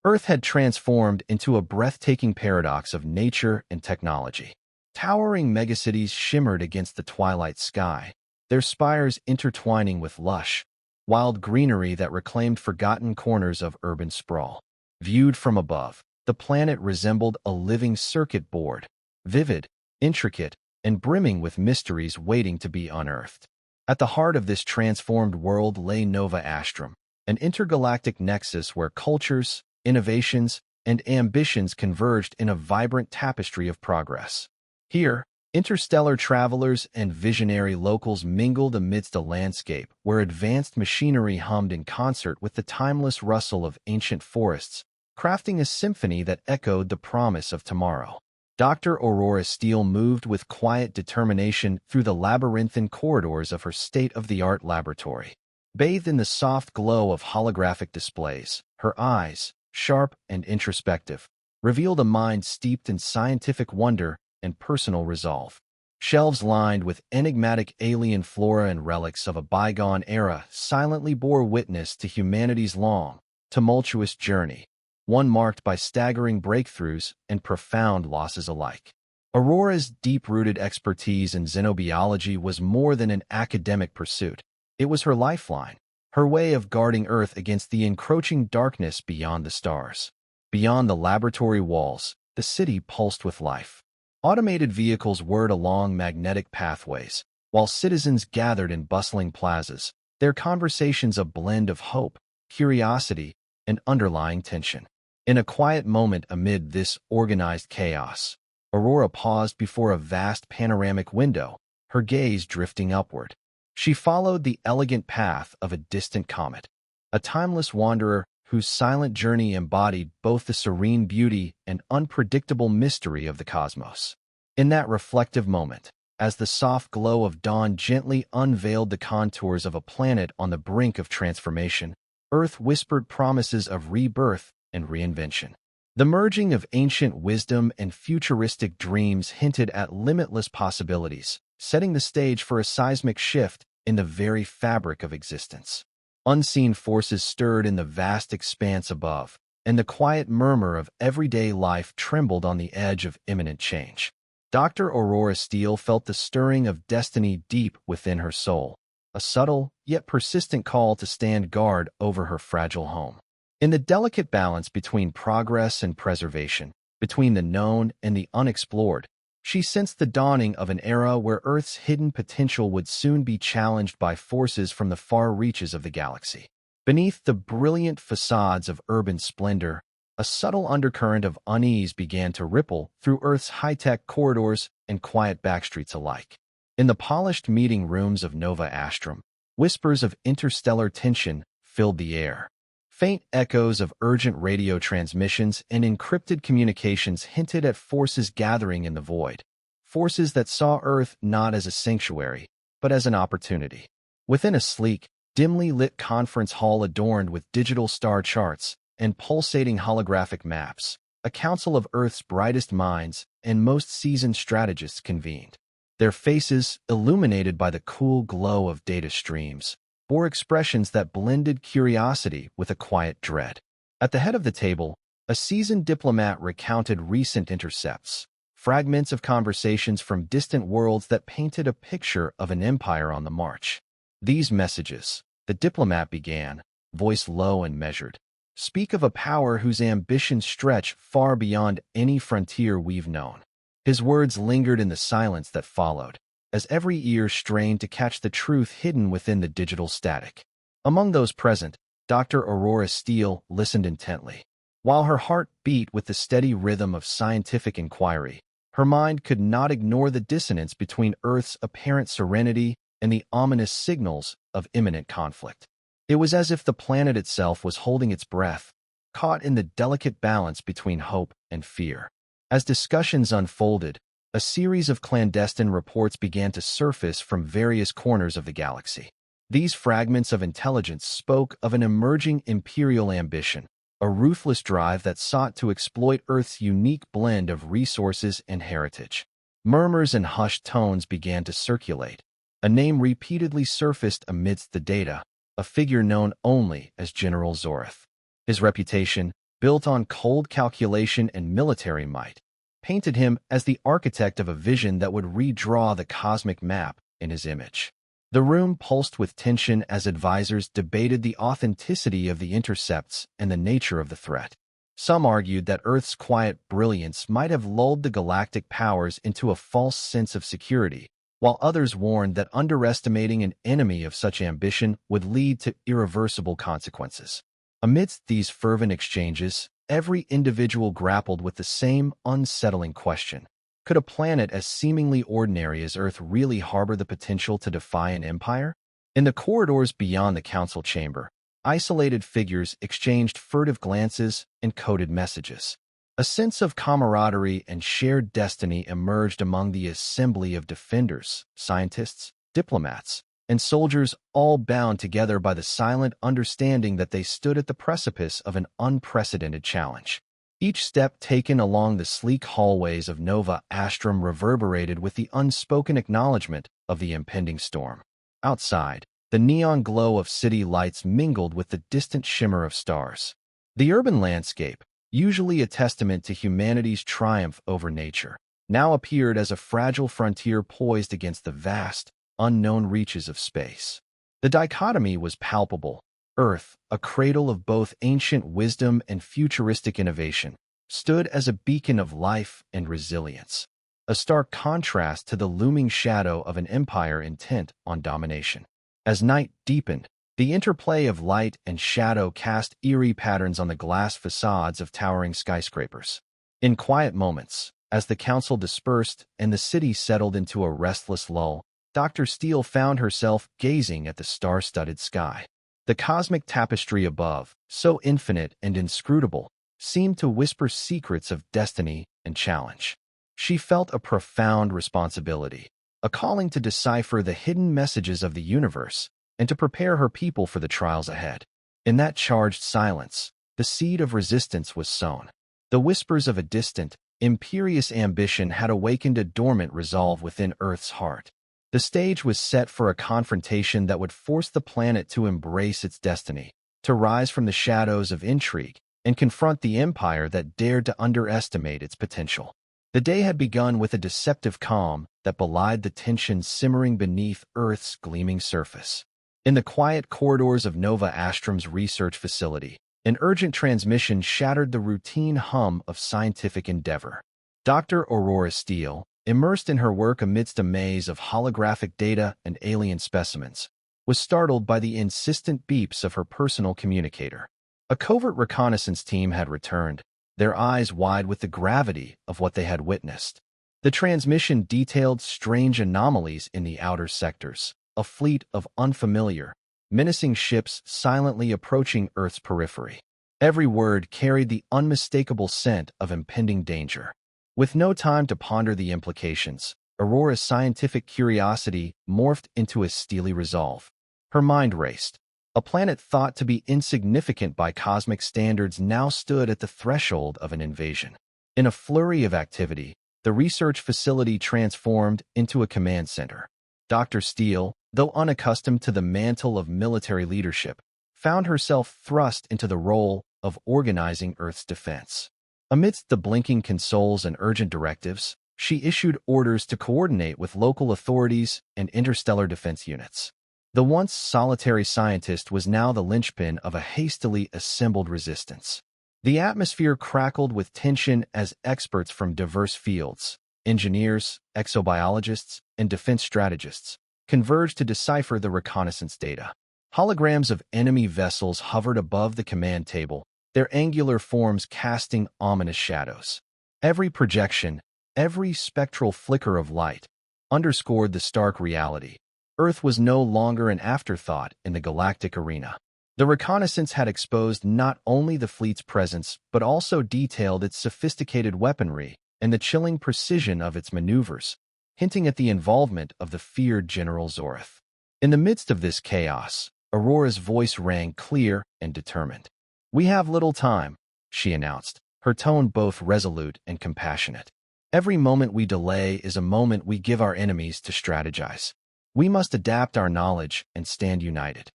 Earth had transformed into a breathtaking paradox of nature and technology. Towering megacities shimmered against the twilight sky, their spires intertwining with lush, wild greenery that reclaimed forgotten corners of urban sprawl. Viewed from above, the planet resembled a living circuit board, vivid, intricate, and brimming with mysteries waiting to be unearthed. At the heart of this transformed world lay Nova Astrum, an intergalactic nexus where cultures, innovations, and ambitions converged in a vibrant tapestry of progress. Here, interstellar travelers and visionary locals mingled amidst a landscape where advanced machinery hummed in concert with the timeless rustle of ancient forests, crafting a symphony that echoed the promise of tomorrow. Dr. Aurora Steele moved with quiet determination through the labyrinthine corridors of her state-of-the-art laboratory. Bathed in the soft glow of holographic displays, her eyes, sharp and introspective, revealed a mind steeped in scientific wonder and personal resolve. Shelves lined with enigmatic alien flora and relics of a bygone era silently bore witness to humanity's long, tumultuous journey, one marked by staggering breakthroughs and profound losses alike. Aurora's deep-rooted expertise in xenobiology was more than an academic pursuit. It was her lifeline, her way of guarding Earth against the encroaching darkness beyond the stars. Beyond the laboratory walls, the city pulsed with life. Automated vehicles whirred along magnetic pathways, while citizens gathered in bustling plazas, their conversations a blend of hope, curiosity, and underlying tension. In a quiet moment amid this organized chaos, Aurora paused before a vast panoramic window, her gaze drifting upward. She followed the elegant path of a distant comet, a timeless wanderer whose silent journey embodied both the serene beauty and unpredictable mystery of the cosmos. In that reflective moment, as the soft glow of dawn gently unveiled the contours of a planet on the brink of transformation, Earth whispered promises of rebirth and reinvention. The merging of ancient wisdom and futuristic dreams hinted at limitless possibilities, setting the stage for a seismic shift in the very fabric of existence. Unseen forces stirred in the vast expanse above, and the quiet murmur of everyday life trembled on the edge of imminent change. Dr. Aurora Steele felt the stirring of destiny deep within her soul, a subtle yet persistent call to stand guard over her fragile home. In the delicate balance between progress and preservation, between the known and the unexplored, she sensed the dawning of an era where Earth's hidden potential would soon be challenged by forces from the far reaches of the galaxy. Beneath the brilliant facades of urban splendor, a subtle undercurrent of unease began to ripple through Earth's high-tech corridors and quiet backstreets alike. In the polished meeting rooms of Nova Astrum, whispers of interstellar tension filled the air. Faint echoes of urgent radio transmissions and encrypted communications hinted at forces gathering in the void, forces that saw Earth not as a sanctuary, but as an opportunity. Within a sleek, dimly lit conference hall adorned with digital star charts and pulsating holographic maps, a council of Earth's brightest minds and most seasoned strategists convened. Their faces, illuminated by the cool glow of data streams, bore expressions that blended curiosity with a quiet dread. At the head of the table, a seasoned diplomat recounted recent intercepts, fragments of conversations from distant worlds that painted a picture of an empire on the march. These messages, the diplomat began, voice low and measured, speak of a power whose ambitions stretch far beyond any frontier we've known. His words lingered in the silence that followed, as every ear strained to catch the truth hidden within the digital static. Among those present, Dr. Aurora Steele listened intently. While her heart beat with the steady rhythm of scientific inquiry, her mind could not ignore the dissonance between Earth's apparent serenity and the ominous signals of imminent conflict. It was as if the planet itself was holding its breath, caught in the delicate balance between hope and fear. As discussions unfolded, a series of clandestine reports began to surface from various corners of the galaxy. These fragments of intelligence spoke of an emerging imperial ambition, a ruthless drive that sought to exploit Earth's unique blend of resources and heritage. Murmurs and hushed tones began to circulate. A name repeatedly surfaced amidst the data, a figure known only as General Zorith. His reputation, built on cold calculation and military might, painted him as the architect of a vision that would redraw the cosmic map in his image. The room pulsed with tension as advisors debated the authenticity of the intercepts and the nature of the threat. Some argued that Earth's quiet brilliance might have lulled the galactic powers into a false sense of security, while others warned that underestimating an enemy of such ambition would lead to irreversible consequences. Amidst these fervent exchanges, every individual grappled with the same unsettling question. Could a planet as seemingly ordinary as Earth really harbor the potential to defy an empire? In the corridors beyond the council chamber, isolated figures exchanged furtive glances and coded messages. A sense of camaraderie and shared destiny emerged among the assembly of defenders, scientists, diplomats, and soldiers, all bound together by the silent understanding that they stood at the precipice of an unprecedented challenge. Each step taken along the sleek hallways of Nova Astrum reverberated with the unspoken acknowledgement of the impending storm. Outside, the neon glow of city lights mingled with the distant shimmer of stars. The urban landscape, usually a testament to humanity's triumph over nature, now appeared as a fragile frontier poised against the vast, unknown reaches of space. The dichotomy was palpable. Earth, a cradle of both ancient wisdom and futuristic innovation, stood as a beacon of life and resilience, a stark contrast to the looming shadow of an empire intent on domination. As night deepened, the interplay of light and shadow cast eerie patterns on the glass facades of towering skyscrapers. In quiet moments, as the council dispersed and the city settled into a restless lull, Dr. Steele found herself gazing at the star-studded sky. The cosmic tapestry above, so infinite and inscrutable, seemed to whisper secrets of destiny and challenge. She felt a profound responsibility, a calling to decipher the hidden messages of the universe and to prepare her people for the trials ahead. In that charged silence, the seed of resistance was sown. The whispers of a distant, imperious ambition had awakened a dormant resolve within Earth's heart. The stage was set for a confrontation that would force the planet to embrace its destiny, to rise from the shadows of intrigue, and confront the empire that dared to underestimate its potential. The day had begun with a deceptive calm that belied the tension simmering beneath Earth's gleaming surface. In the quiet corridors of Nova Astrum's research facility, an urgent transmission shattered the routine hum of scientific endeavor. Dr. Aurora Steele, immersed in her work amidst a maze of holographic data and alien specimens, was startled by the insistent beeps of her personal communicator. A covert reconnaissance team had returned, their eyes wide with the gravity of what they had witnessed. The transmission detailed strange anomalies in the outer sectors, a fleet of unfamiliar, menacing ships silently approaching Earth's periphery. Every word carried the unmistakable scent of impending danger. With no time to ponder the implications, Aurora's scientific curiosity morphed into a steely resolve. Her mind raced. A planet thought to be insignificant by cosmic standards now stood at the threshold of an invasion. In a flurry of activity, the research facility transformed into a command center. Dr. Steele, though unaccustomed to the mantle of military leadership, found herself thrust into the role of organizing Earth's defense. Amidst the blinking consoles and urgent directives, she issued orders to coordinate with local authorities and interstellar defense units. The once solitary scientist was now the linchpin of a hastily assembled resistance. The atmosphere crackled with tension as experts from diverse fields, engineers, exobiologists, and defense strategists, converged to decipher the reconnaissance data. Holograms of enemy vessels hovered above the command table, their angular forms casting ominous shadows. Every projection, every spectral flicker of light, underscored the stark reality. Earth was no longer an afterthought in the galactic arena. The reconnaissance had exposed not only the fleet's presence, but also detailed its sophisticated weaponry and the chilling precision of its maneuvers, hinting at the involvement of the feared General Zorth. In the midst of this chaos, Aurora's voice rang clear and determined. "We have little time," she announced, her tone both resolute and compassionate. "Every moment we delay is a moment we give our enemies to strategize. We must adapt our knowledge and stand united."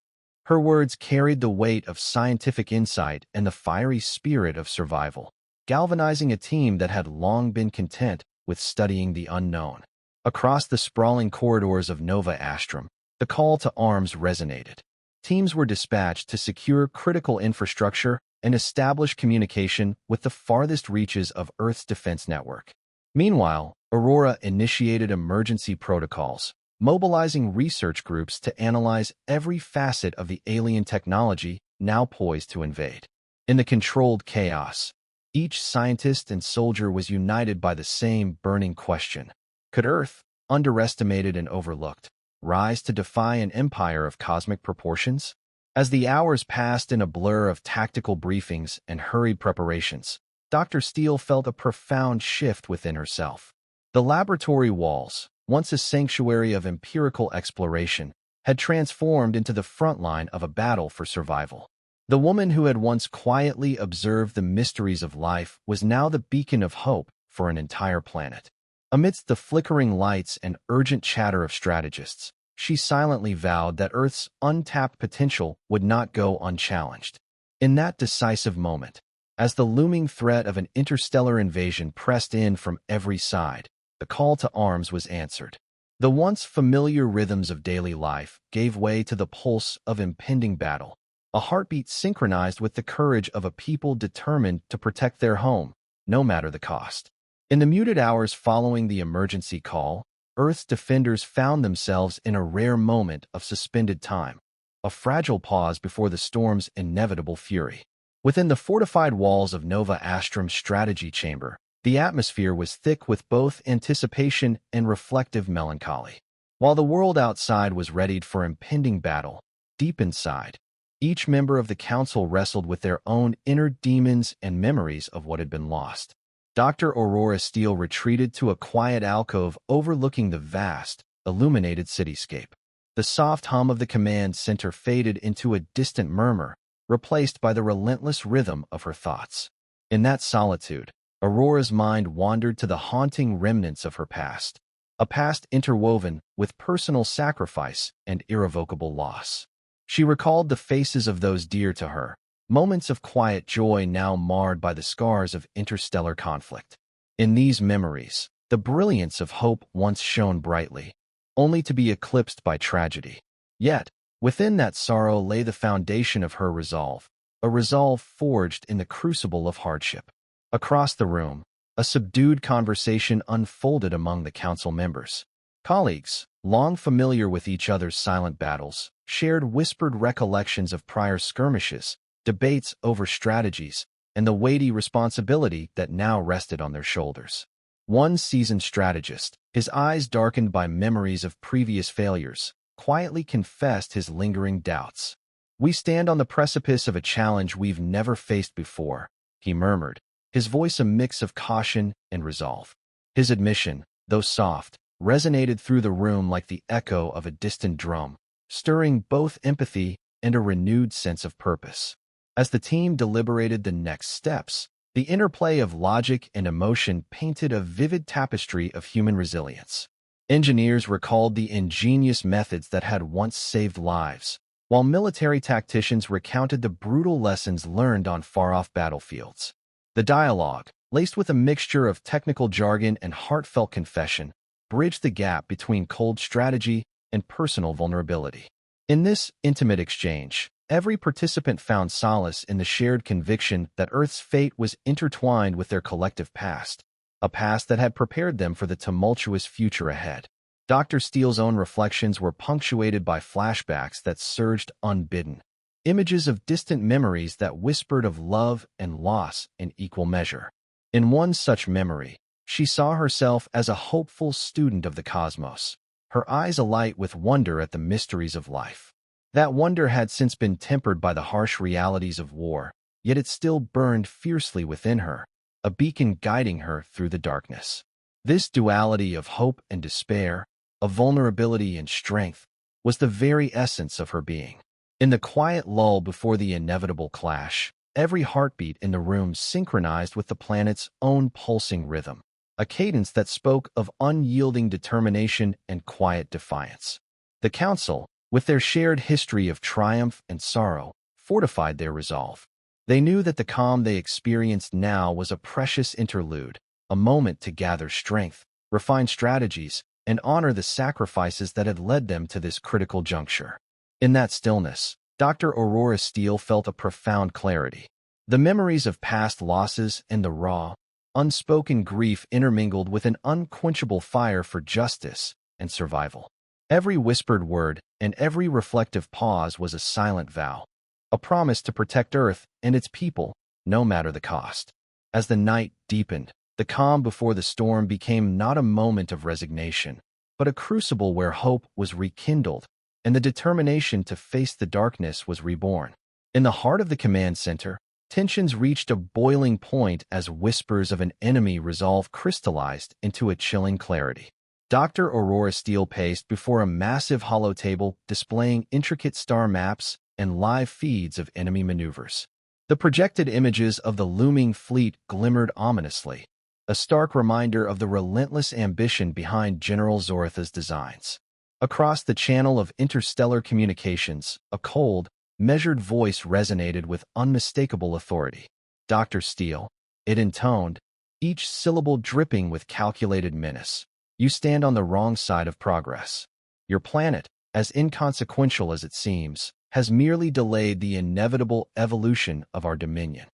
Her words carried the weight of scientific insight and the fiery spirit of survival, galvanizing a team that had long been content with studying the unknown. Across the sprawling corridors of Nova Astrum, the call to arms resonated. Teams were dispatched to secure critical infrastructure and establish communication with the farthest reaches of Earth's defense network. Meanwhile, Aurora initiated emergency protocols, mobilizing research groups to analyze every facet of the alien technology now poised to invade. In the controlled chaos, each scientist and soldier was united by the same burning question. Could Earth, underestimated and overlooked, rise to defy an empire of cosmic proportions? As the hours passed in a blur of tactical briefings and hurried preparations, Dr. Steele felt a profound shift within herself. The laboratory walls, once a sanctuary of empirical exploration, had transformed into the front line of a battle for survival. The woman who had once quietly observed the mysteries of life was now the beacon of hope for an entire planet. Amidst the flickering lights and urgent chatter of strategists, she silently vowed that Earth's untapped potential would not go unchallenged. In that decisive moment, as the looming threat of an interstellar invasion pressed in from every side, the call to arms was answered. The once familiar rhythms of daily life gave way to the pulse of impending battle, a heartbeat synchronized with the courage of a people determined to protect their home, no matter the cost. In the muted hours following the emergency call, Earth's defenders found themselves in a rare moment of suspended time, a fragile pause before the storm's inevitable fury. Within the fortified walls of Nova Astrum's strategy chamber, the atmosphere was thick with both anticipation and reflective melancholy. While the world outside was readied for impending battle, deep inside, each member of the council wrestled with their own inner demons and memories of what had been lost. Dr. Aurora Steele retreated to a quiet alcove overlooking the vast, illuminated cityscape. The soft hum of the command center faded into a distant murmur, replaced by the relentless rhythm of her thoughts. In that solitude, Aurora's mind wandered to the haunting remnants of her past, a past interwoven with personal sacrifice and irrevocable loss. She recalled the faces of those dear to her, moments of quiet joy now marred by the scars of interstellar conflict. In these memories, the brilliance of hope once shone brightly, only to be eclipsed by tragedy. Yet, within that sorrow lay the foundation of her resolve, a resolve forged in the crucible of hardship. Across the room, a subdued conversation unfolded among the council members. Colleagues, long familiar with each other's silent battles, shared whispered recollections of prior skirmishes, debates over strategies, and the weighty responsibility that now rested on their shoulders. One seasoned strategist, his eyes darkened by memories of previous failures, quietly confessed his lingering doubts. "We stand on the precipice of a challenge we've never faced before," he murmured, his voice a mix of caution and resolve. His admission, though soft, resonated through the room like the echo of a distant drum, stirring both empathy and a renewed sense of purpose. As the team deliberated the next steps, the interplay of logic and emotion painted a vivid tapestry of human resilience. Engineers recalled the ingenious methods that had once saved lives, while military tacticians recounted the brutal lessons learned on far-off battlefields. The dialogue, laced with a mixture of technical jargon and heartfelt confession, bridged the gap between cold strategy and personal vulnerability. In this intimate exchange, every participant found solace in the shared conviction that Earth's fate was intertwined with their collective past, a past that had prepared them for the tumultuous future ahead. Dr. Steele's own reflections were punctuated by flashbacks that surged unbidden, images of distant memories that whispered of love and loss in equal measure. In one such memory, she saw herself as a hopeful student of the cosmos, her eyes alight with wonder at the mysteries of life. That wonder had since been tempered by the harsh realities of war, yet it still burned fiercely within her, a beacon guiding her through the darkness. This duality of hope and despair, of vulnerability and strength, was the very essence of her being. In the quiet lull before the inevitable clash, every heartbeat in the room synchronized with the planet's own pulsing rhythm, a cadence that spoke of unyielding determination and quiet defiance. The council, with their shared history of triumph and sorrow, fortified their resolve. They knew that the calm they experienced now was a precious interlude, a moment to gather strength, refine strategies, and honor the sacrifices that had led them to this critical juncture. In that stillness, Dr. Aurora Steele felt a profound clarity. The memories of past losses and the raw, unspoken grief intermingled with an unquenchable fire for justice and survival. Every whispered word and every reflective pause was a silent vow, a promise to protect Earth and its people, no matter the cost. As the night deepened, the calm before the storm became not a moment of resignation, but a crucible where hope was rekindled and the determination to face the darkness was reborn. In the heart of the command center, tensions reached a boiling point as whispers of an enemy resolve crystallized into a chilling clarity. Dr. Aurora Steele paced before a massive hollow table displaying intricate star maps and live feeds of enemy maneuvers. The projected images of the looming fleet glimmered ominously, a stark reminder of the relentless ambition behind General Zoratha's designs. Across the channel of interstellar communications, a cold, measured voice resonated with unmistakable authority. "Dr. Steele," it intoned, each syllable dripping with calculated menace. "You stand on the wrong side of progress. Your planet, as inconsequential as it seems, has merely delayed the inevitable evolution of our dominion."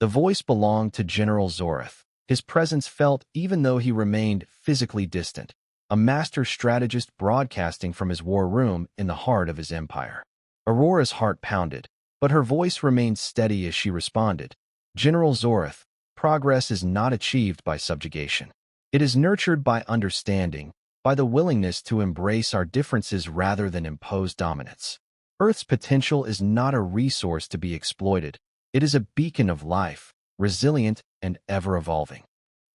The voice belonged to General Zorath, his presence felt even though he remained physically distant, a master strategist broadcasting from his war room in the heart of his empire. Aurora's heart pounded, but her voice remained steady as she responded. "General Zorath, progress is not achieved by subjugation. It is nurtured by understanding, by the willingness to embrace our differences rather than impose dominance. Earth's potential is not a resource to be exploited. It is a beacon of life, resilient and ever-evolving."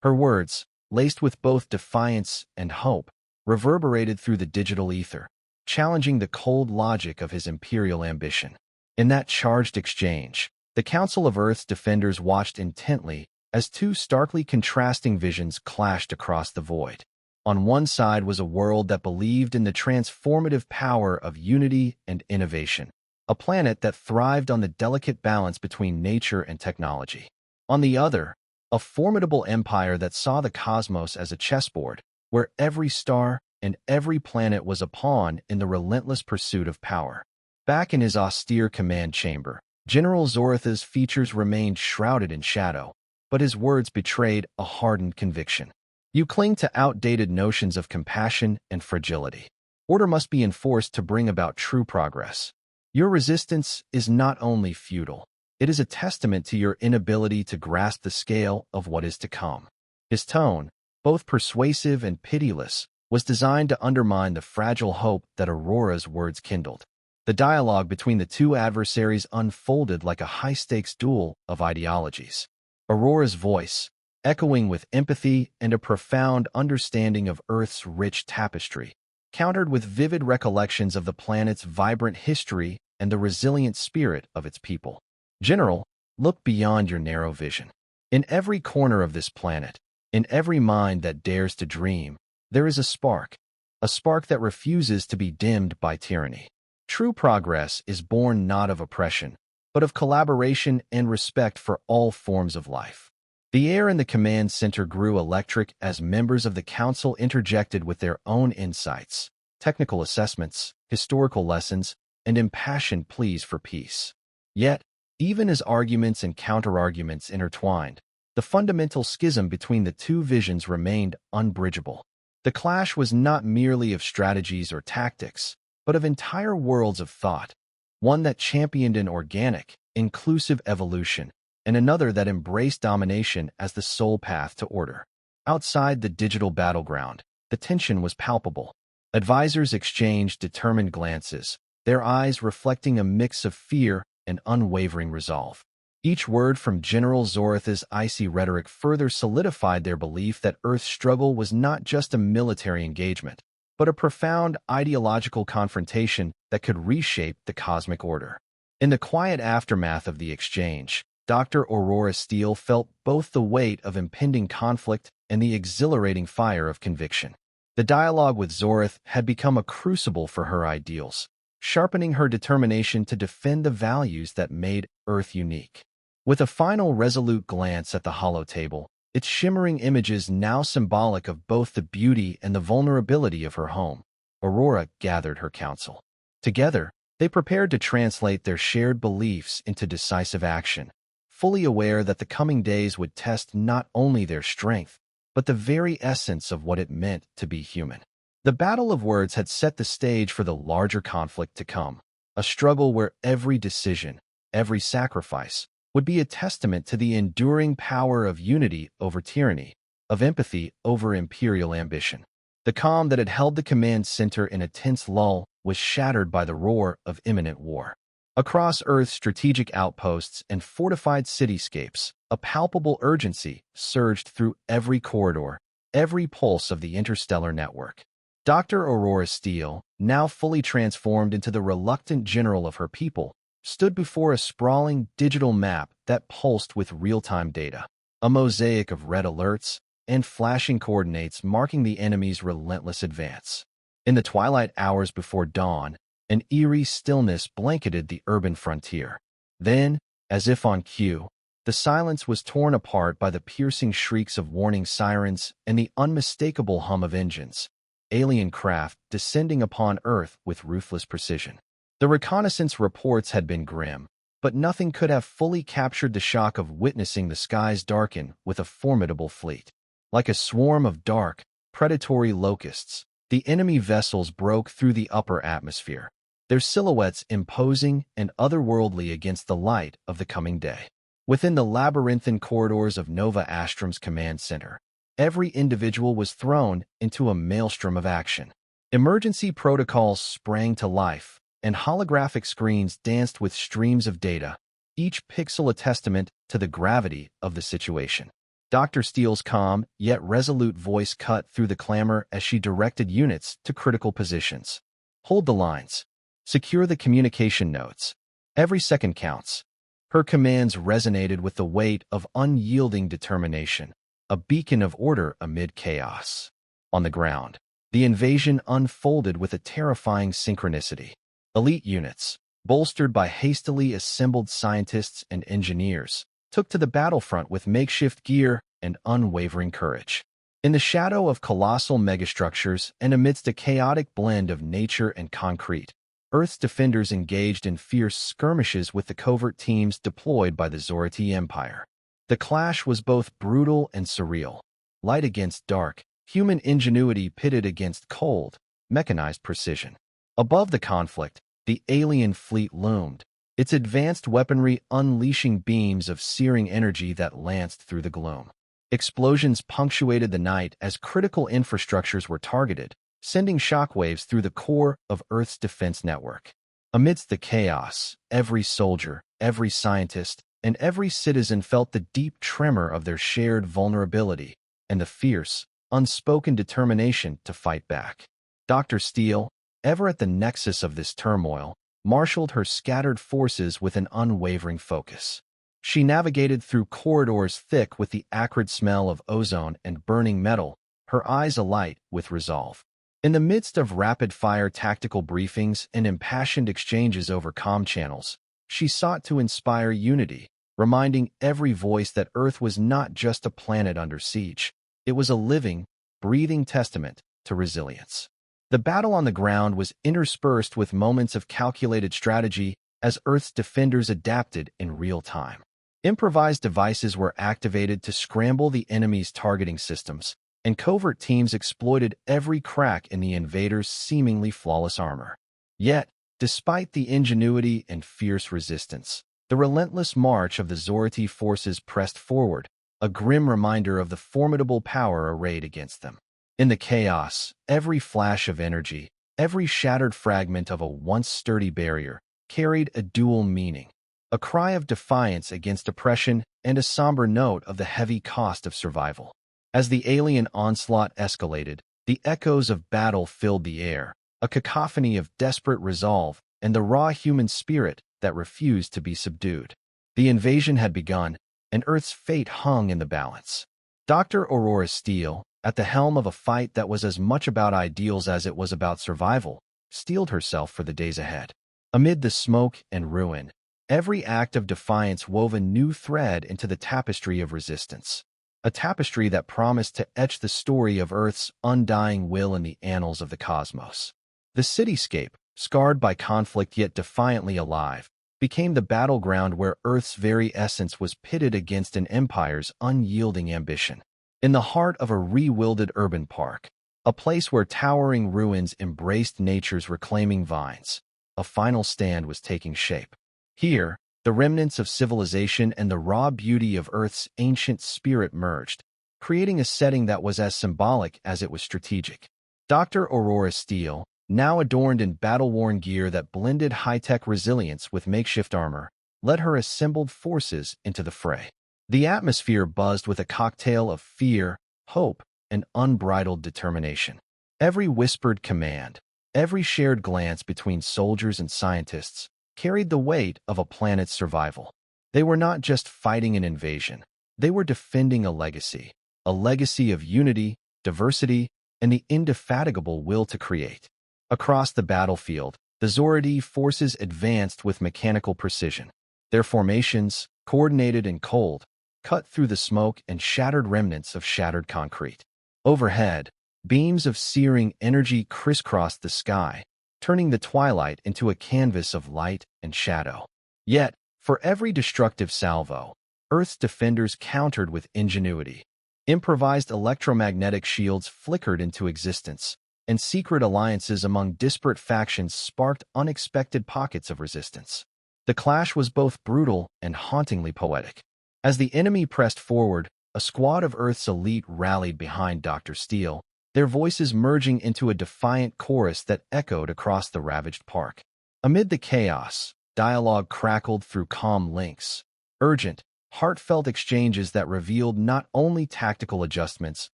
Her words, laced with both defiance and hope, reverberated through the digital ether, challenging the cold logic of his imperial ambition. In that charged exchange, the Council of Earth's defenders watched intently as two starkly contrasting visions clashed across the void. On one side was a world that believed in the transformative power of unity and innovation, a planet that thrived on the delicate balance between nature and technology. On the other, a formidable empire that saw the cosmos as a chessboard, where every star and every planet was a pawn in the relentless pursuit of power. Back in his austere command chamber, General Zoratha's features remained shrouded in shadow, but his words betrayed a hardened conviction. "You cling to outdated notions of compassion and fragility. Order must be enforced to bring about true progress. Your resistance is not only futile, it is a testament to your inability to grasp the scale of what is to come." His tone, both persuasive and pitiless, was designed to undermine the fragile hope that Aurora's words kindled. The dialogue between the two adversaries unfolded like a high-stakes duel of ideologies. Aurora's voice, echoing with empathy and a profound understanding of Earth's rich tapestry, countered with vivid recollections of the planet's vibrant history and the resilient spirit of its people. "General, look beyond your narrow vision. In every corner of this planet, in every mind that dares to dream, there is a spark that refuses to be dimmed by tyranny. True progress is born not of oppression, but of collaboration and respect for all forms of life." The air in the command center grew electric as members of the council interjected with their own insights, technical assessments, historical lessons, and impassioned pleas for peace. Yet, even as arguments and counterarguments intertwined, the fundamental schism between the two visions remained unbridgeable. The clash was not merely of strategies or tactics, but of entire worlds of thought, one that championed an organic, inclusive evolution, and another that embraced domination as the sole path to order. Outside the digital battleground, the tension was palpable. Advisors exchanged determined glances, their eyes reflecting a mix of fear and unwavering resolve. Each word from General Zoratha's icy rhetoric further solidified their belief that Earth's struggle was not just a military engagement, but a profound ideological confrontation that could reshape the cosmic order. In the quiet aftermath of the exchange, Dr. Aurora Steele felt both the weight of impending conflict and the exhilarating fire of conviction. The dialogue with Zorath had become a crucible for her ideals, sharpening her determination to defend the values that made Earth unique. With a final resolute glance at the hollow table, its shimmering images now symbolic of both the beauty and the vulnerability of her home, Aurora gathered her council. Together, they prepared to translate their shared beliefs into decisive action, fully aware that the coming days would test not only their strength, but the very essence of what it meant to be human. The battle of words had set the stage for the larger conflict to come, a struggle where every decision, every sacrifice, would be a testament to the enduring power of unity over tyranny, of empathy over imperial ambition. The calm that had held the command center in a tense lull was shattered by the roar of imminent war. Across Earth's strategic outposts and fortified cityscapes, a palpable urgency surged through every corridor, every pulse of the interstellar network. Dr. Aurora Steele, now fully transformed into the reluctant general of her people, stood before a sprawling digital map that pulsed with real-time data, a mosaic of red alerts and flashing coordinates marking the enemy's relentless advance. In the twilight hours before dawn, an eerie stillness blanketed the urban frontier. Then, as if on cue, the silence was torn apart by the piercing shrieks of warning sirens and the unmistakable hum of engines, alien craft descending upon Earth with ruthless precision. The reconnaissance reports had been grim, but nothing could have fully captured the shock of witnessing the skies darken with a formidable fleet. Like a swarm of dark, predatory locusts, the enemy vessels broke through the upper atmosphere, their silhouettes imposing and otherworldly against the light of the coming day. Within the labyrinthine corridors of Nova Astrom's command center, every individual was thrown into a maelstrom of action. Emergency protocols sprang to life, and holographic screens danced with streams of data, each pixel a testament to the gravity of the situation. Dr. Steele's calm, yet resolute voice cut through the clamor as she directed units to critical positions. Hold the lines. Secure the communication nodes. Every second counts. Her commands resonated with the weight of unyielding determination, a beacon of order amid chaos. On the ground, the invasion unfolded with a terrifying synchronicity. Elite units, bolstered by hastily assembled scientists and engineers, took to the battlefront with makeshift gear and unwavering courage. In the shadow of colossal megastructures and amidst a chaotic blend of nature and concrete, Earth's defenders engaged in fierce skirmishes with the covert teams deployed by the Zorati Empire. The clash was both brutal and surreal. Light against dark, human ingenuity pitted against cold, mechanized precision. Above the conflict, the alien fleet loomed, its advanced weaponry unleashing beams of searing energy that lanced through the gloom. Explosions punctuated the night as critical infrastructures were targeted, sending shockwaves through the core of Earth's defense network. Amidst the chaos, every soldier, every scientist, and every citizen felt the deep tremor of their shared vulnerability and the fierce, unspoken determination to fight back. Dr. Steele, ever at the nexus of this turmoil, marshaled her scattered forces with an unwavering focus. She navigated through corridors thick with the acrid smell of ozone and burning metal, her eyes alight with resolve. In the midst of rapid-fire tactical briefings and impassioned exchanges over comm channels, she sought to inspire unity, reminding every voice that Earth was not just a planet under siege. It was a living, breathing testament to resilience. The battle on the ground was interspersed with moments of calculated strategy as Earth's defenders adapted in real time. Improvised devices were activated to scramble the enemy's targeting systems, and covert teams exploited every crack in the invaders' seemingly flawless armor. Yet, despite the ingenuity and fierce resistance, the relentless march of the Zorati forces pressed forward, a grim reminder of the formidable power arrayed against them. In the chaos, every flash of energy, every shattered fragment of a once sturdy barrier, carried a dual meaning, a cry of defiance against oppression and a somber note of the heavy cost of survival. As the alien onslaught escalated, the echoes of battle filled the air, a cacophony of desperate resolve and the raw human spirit that refused to be subdued. The invasion had begun, and Earth's fate hung in the balance. Dr. Aurora Steele, at the helm of a fight that was as much about ideals as it was about survival, steeled herself for the days ahead. Amid the smoke and ruin, every act of defiance wove a new thread into the tapestry of resistance. A tapestry that promised to etch the story of Earth's undying will in the annals of the cosmos. The cityscape, scarred by conflict yet defiantly alive, became the battleground where Earth's very essence was pitted against an empire's unyielding ambition. In the heart of a re-wilded urban park, a place where towering ruins embraced nature's reclaiming vines, a final stand was taking shape. Here, the remnants of civilization and the raw beauty of Earth's ancient spirit merged, creating a setting that was as symbolic as it was strategic. Dr. Aurora Steele, now adorned in battle-worn gear that blended high-tech resilience with makeshift armor, led her assembled forces into the fray. The atmosphere buzzed with a cocktail of fear, hope, and unbridled determination. Every whispered command, every shared glance between soldiers and scientists carried the weight of a planet's survival. They were not just fighting an invasion. They were defending a legacy of unity, diversity, and the indefatigable will to create. Across the battlefield, the Zoridi forces advanced with mechanical precision. Their formations, coordinated and cold, cut through the smoke and shattered remnants of shattered concrete. Overhead, beams of searing energy crisscrossed the sky, turning the twilight into a canvas of light and shadow. Yet, for every destructive salvo, Earth's defenders countered with ingenuity. Improvised electromagnetic shields flickered into existence, and secret alliances among disparate factions sparked unexpected pockets of resistance. The clash was both brutal and hauntingly poetic. As the enemy pressed forward, a squad of Earth's elite rallied behind Dr. Steele, their voices merging into a defiant chorus that echoed across the ravaged park. Amid the chaos, dialogue crackled through calm links, urgent, heartfelt exchanges that revealed not only tactical adjustments,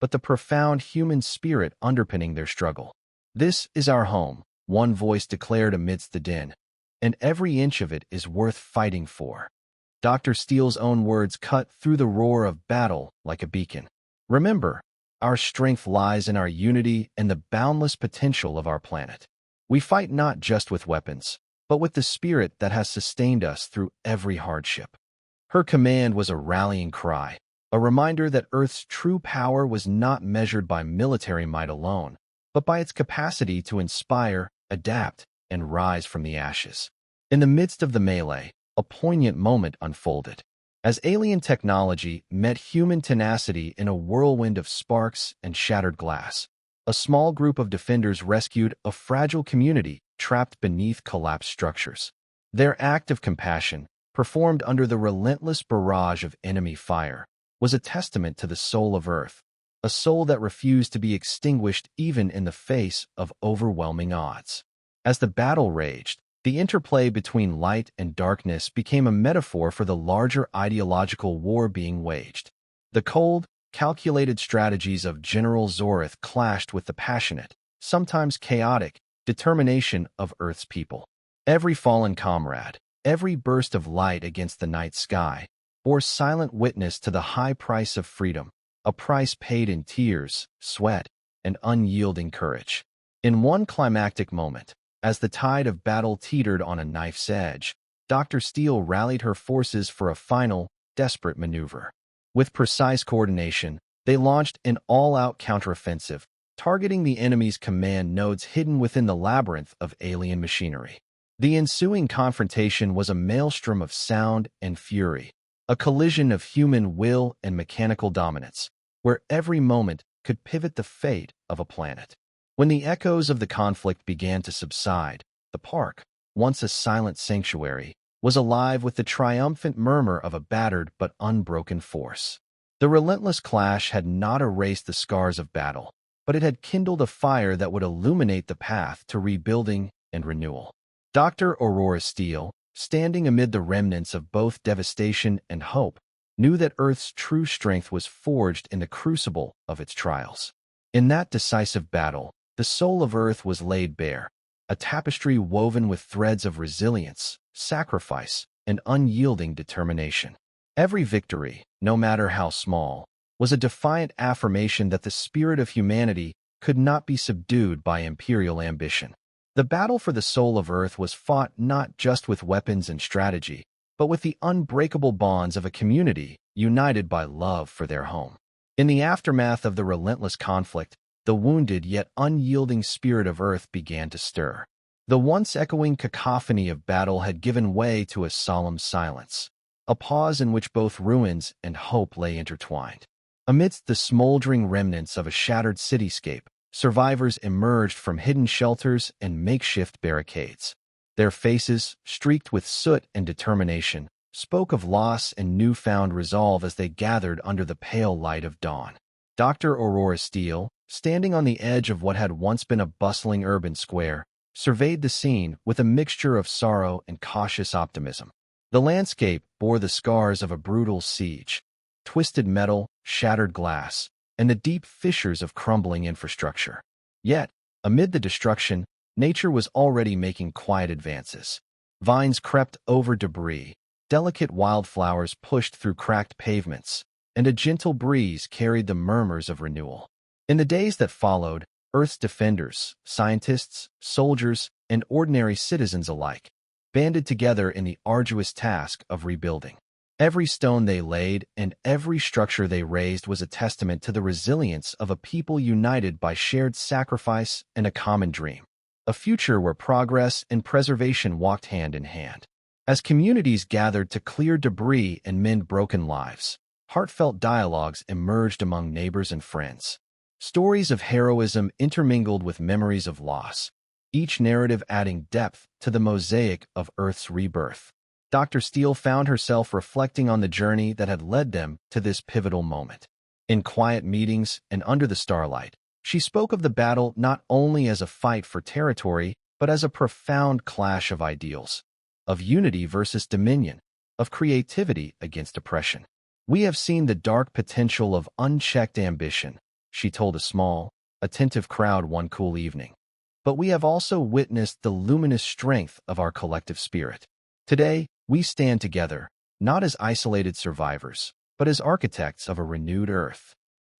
but the profound human spirit underpinning their struggle. "This is our home," one voice declared amidst the din, "and every inch of it is worth fighting for." Dr. Steele's own words cut through the roar of battle like a beacon. "Remember, our strength lies in our unity and the boundless potential of our planet. We fight not just with weapons, but with the spirit that has sustained us through every hardship." Her command was a rallying cry, a reminder that Earth's true power was not measured by military might alone, but by its capacity to inspire, adapt, and rise from the ashes. In the midst of the melee, a poignant moment unfolded. As alien technology met human tenacity in a whirlwind of sparks and shattered glass, a small group of defenders rescued a fragile community trapped beneath collapsed structures. Their act of compassion, performed under the relentless barrage of enemy fire, was a testament to the soul of Earth, a soul that refused to be extinguished even in the face of overwhelming odds. As the battle raged, the interplay between light and darkness became a metaphor for the larger ideological war being waged. The cold, calculated strategies of General Zorith clashed with the passionate, sometimes chaotic, determination of Earth's people. Every fallen comrade, every burst of light against the night sky, bore silent witness to the high price of freedom, a price paid in tears, sweat, and unyielding courage. In one climactic moment, as the tide of battle teetered on a knife's edge, Dr. Steele rallied her forces for a final, desperate maneuver. With precise coordination, they launched an all-out counteroffensive, targeting the enemy's command nodes hidden within the labyrinth of alien machinery. The ensuing confrontation was a maelstrom of sound and fury, a collision of human will and mechanical dominance, where every moment could pivot the fate of a planet. When the echoes of the conflict began to subside, the park, once a silent sanctuary, was alive with the triumphant murmur of a battered but unbroken force. The relentless clash had not erased the scars of battle, but it had kindled a fire that would illuminate the path to rebuilding and renewal. Dr. Aurora Steele, standing amid the remnants of both devastation and hope, knew that Earth's true strength was forged in the crucible of its trials. In that decisive battle, the soul of Earth was laid bare, a tapestry woven with threads of resilience, sacrifice, and unyielding determination. Every victory, no matter how small, was a defiant affirmation that the spirit of humanity could not be subdued by imperial ambition. The battle for the soul of Earth was fought not just with weapons and strategy, but with the unbreakable bonds of a community united by love for their home. In the aftermath of the relentless conflict, the wounded yet unyielding spirit of Earth began to stir. The once echoing cacophony of battle had given way to a solemn silence, a pause in which both ruins and hope lay intertwined. Amidst the smoldering remnants of a shattered cityscape, survivors emerged from hidden shelters and makeshift barricades. Their faces, streaked with soot and determination, spoke of loss and newfound resolve as they gathered under the pale light of dawn. Dr. Aurora Steele, standing on the edge of what had once been a bustling urban square, surveyed the scene with a mixture of sorrow and cautious optimism. The landscape bore the scars of a brutal siege: twisted metal, shattered glass, and the deep fissures of crumbling infrastructure. Yet, amid the destruction, nature was already making quiet advances. Vines crept over debris, delicate wildflowers pushed through cracked pavements, and a gentle breeze carried the murmurs of renewal. In the days that followed, Earth's defenders, scientists, soldiers, and ordinary citizens alike, banded together in the arduous task of rebuilding. Every stone they laid and every structure they raised was a testament to the resilience of a people united by shared sacrifice and a common dream, a future where progress and preservation walked hand in hand. As communities gathered to clear debris and mend broken lives, heartfelt dialogues emerged among neighbors and friends. Stories of heroism intermingled with memories of loss, each narrative adding depth to the mosaic of Earth's rebirth. Dr. Steele found herself reflecting on the journey that had led them to this pivotal moment. In quiet meetings and under the starlight, she spoke of the battle not only as a fight for territory, but as a profound clash of ideals, of unity versus dominion, of creativity against oppression. "We have seen the dark potential of unchecked ambition," she told a small, attentive crowd one cool evening. "But we have also witnessed the luminous strength of our collective spirit. Today, we stand together, not as isolated survivors, but as architects of a renewed Earth."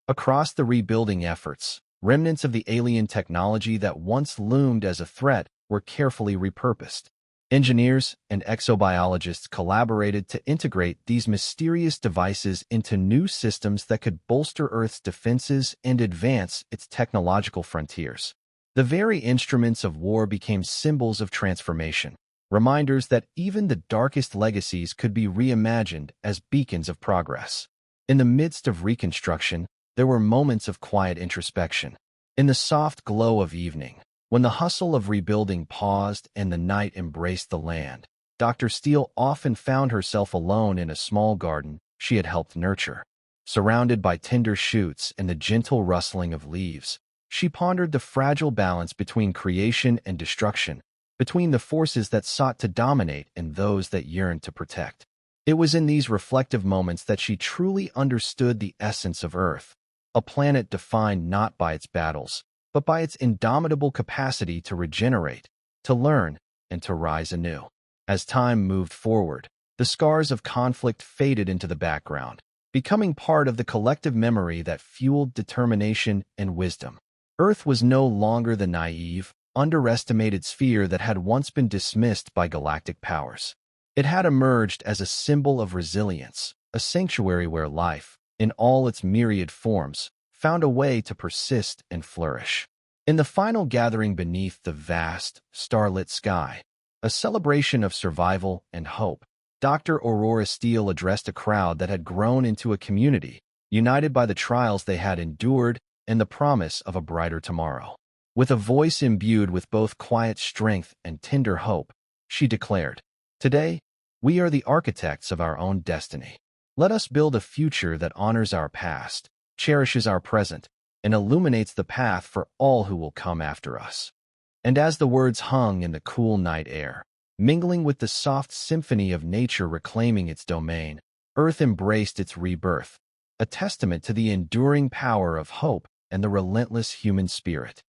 Across the rebuilding efforts, remnants of the alien technology that once loomed as a threat were carefully repurposed. Engineers and exobiologists collaborated to integrate these mysterious devices into new systems that could bolster Earth's defenses and advance its technological frontiers. The very instruments of war became symbols of transformation, reminders that even the darkest legacies could be reimagined as beacons of progress. In the midst of reconstruction, there were moments of quiet introspection. In the soft glow of evening, when the hustle of rebuilding paused and the night embraced the land, Dr. Steele often found herself alone in a small garden she had helped nurture. Surrounded by tender shoots and the gentle rustling of leaves, she pondered the fragile balance between creation and destruction, between the forces that sought to dominate and those that yearned to protect. It was in these reflective moments that she truly understood the essence of Earth, a planet defined not by its battles, but by its indomitable capacity to regenerate, to learn, and to rise anew. As time moved forward, the scars of conflict faded into the background, becoming part of the collective memory that fueled determination and wisdom. Earth was no longer the naive, underestimated sphere that had once been dismissed by galactic powers. It had emerged as a symbol of resilience, a sanctuary where life, in all its myriad forms, found a way to persist and flourish. In the final gathering beneath the vast, starlit sky, a celebration of survival and hope, Dr. Aurora Steele addressed a crowd that had grown into a community, united by the trials they had endured and the promise of a brighter tomorrow. With a voice imbued with both quiet strength and tender hope, she declared, "Today, we are the architects of our own destiny. Let us build a future that honors our past, cherishes our present, and illuminates the path for all who will come after us." And as the words hung in the cool night air, mingling with the soft symphony of nature reclaiming its domain, Earth embraced its rebirth, a testament to the enduring power of hope and the relentless human spirit.